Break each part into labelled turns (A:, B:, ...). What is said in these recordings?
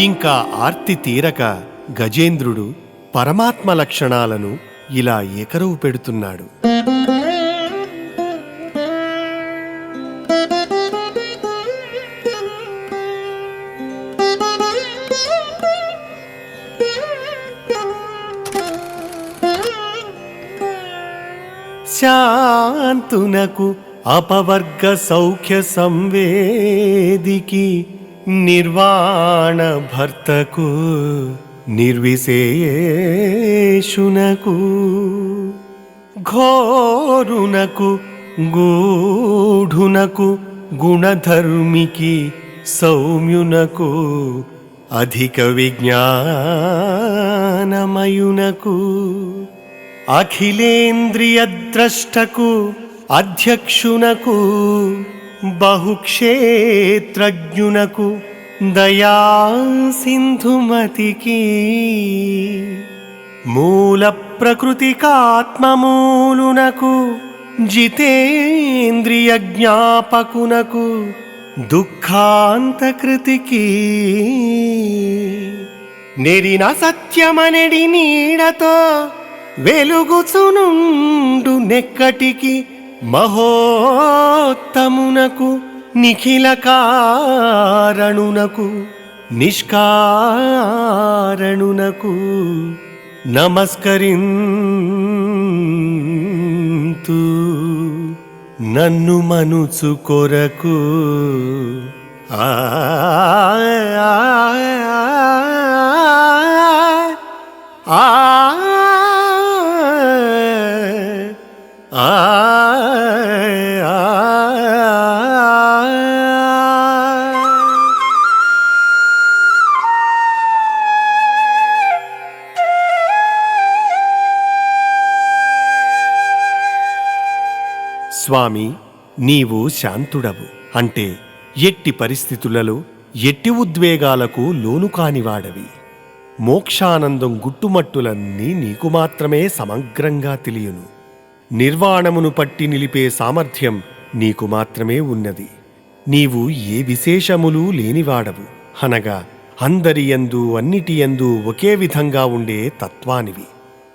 A: ఇంకా ఆర్తి తీరక గజేంద్రుడు పరమాత్మ లక్షణాలను ఇలా ఏకరువు పెడుతున్నాడు. శాంతునకు అపవర్గ సౌఖ్య సంవేదికి నిర్వాణ భర్తకు నిర్విశేషునకు ఘోరునకు గూఢునకు గుణధర్మికి సౌమ్యునకు అధిక విజ్ఞానమయునకు అఖిలేంద్రియ ద్రష్టకు అధ్యక్షునకు బహుక్షేత్రజ్ఞునకు దయా సింధుమతికి మూల ప్రకృతికాత్మమూలునకు జితేంద్రియ జ్ఞాపకునకు దుఃఖాంతకృతికి నెరిన సత్యమనెడి నీడతో వెలుగుచునుండు నెక్కటికి మహోత్తమునకు నిఖిల కారణునకు నిష్కారణునకు నమస్కరింతు నన్ను మనుచు కొరకు ఆ ఆ స్వామి, నీవు శాంతుడవు అంటే ఎట్టి పరిస్థితులలో ఎట్టి ఉద్వేగాలకు లోను కానివాడవి. మోక్షానందం గుట్టుమట్టులన్నీ నీకు మాత్రమే సమగ్రంగా తెలియను. నిర్వాణమును పట్టి నిలిపే సామర్థ్యం నీకు మాత్రమే ఉన్నది. నీవు ఏ విశేషములు లేనివాడవు, అనగా అందరియందు అన్నిటియందు ఒకే విధంగా ఉండే తత్వానివి.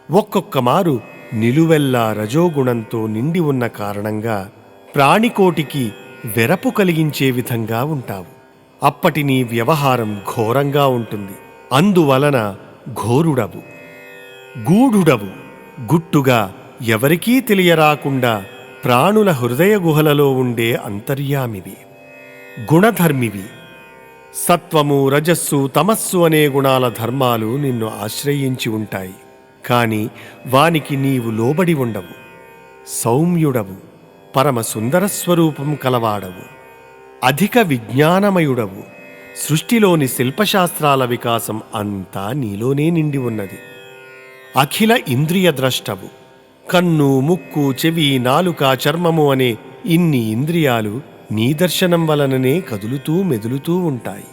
A: ఒక్కొక్క మారు నిలువెల్లా రజోగుణంతో నిండి ఉన్న కారణంగా ప్రాణికోటికి వెరపు కలిగించే విధంగా ఉంటావు. అప్పటి నీ వ్యవహారం ఘోరంగా ఉంటుంది. అందువలన ఘోరుడవు, గూఢుడవు, గుట్టుగా ఎవరికీ తెలియరాకుండా ప్రాణుల హృదయ గుహలలో ఉండే అంతర్యామివి. గుణధర్మివి. సత్వము, రజస్సు, తమస్సు అనే గుణాల ధర్మాలు నిన్ను ఆశ్రయించి ఉంటాయి. కాని వానికి నీవు లోబడి ఉండవు. సౌమ్యుడవు, పరమ సుందర స్వరూపం కలవాడవు, అధిక విజ్ఞానమయుడవు. సృష్టిలోని శిల్పశాస్త్రాల వికాసం అంతా నీలోనే నిండి ఉన్నది. అఖిల ఇంద్రియ ద్రష్టవు. కన్ను, ముక్కు, చెవి, నాలుక, చర్మము అనే ఇన్ని ఇంద్రియాలు నీ దర్శనం వలననే కదులుతూ మెదులుతూ ఉంటాయి.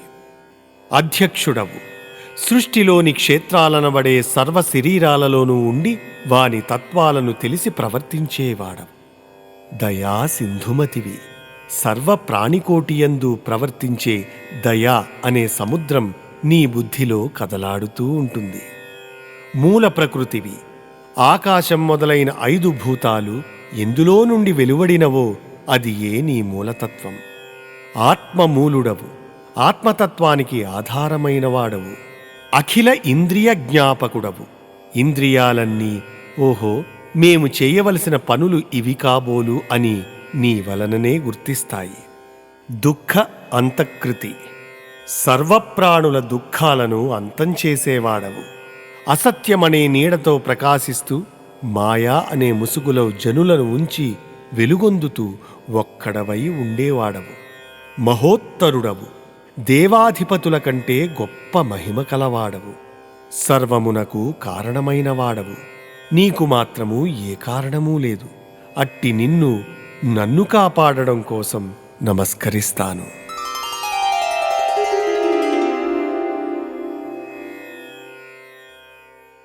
A: అధ్యక్షుడవు. సృష్టిలోని క్షేత్రాలనబడే సర్వ శరీరాలలోనూ ఉండి వాని తత్వాలను తెలిసి ప్రవర్తించేవాడవు. దయా సింధుమతివి. సర్వ ప్రాణికోటియందు ప్రవర్తించే దయా అనే సముద్రం నీ బుద్ధిలో కదలాడుతూ ఉంటుంది. మూల ప్రకృతివి. ఆకాశం మొదలైన 5 భూతాలు ఎందులో నుండి వెలువడినవో అది ఏ నీ మూలతత్వం. ఆత్మమూలుడవు. ఆత్మతత్వానికి ఆధారమైనవాడవు. అఖిల ఇంద్రియ జ్ఞాపకుడవు. ఇంద్రియాలన్నీ ఓహో మేము చేయవలసిన పనులు ఇవి కాబోలు అని నీ వలననే గుర్తిస్తాయి. దుఃఖ అంతఃకృతి. సర్వప్రాణుల దుఃఖాలను అంతం చేసేవాడవు. అసత్యమనే నీడతో ప్రకాశిస్తూ మాయా అనే ముసుగులో జనులను ఉంచి వెలుగొందుతూ ఒక్కడవై ఉండేవాడవు. మహోత్తరుడవు. దేవాధిపతుల కంటే గొప్ప మహిమ కలవాడవు. సర్వమునకు కారణమైనవాడవు. నీకు మాత్రము ఏ కారణమూ లేదు. అట్టి నిన్ను నన్ను కాపాడడం కోసం నమస్కరిస్తాను.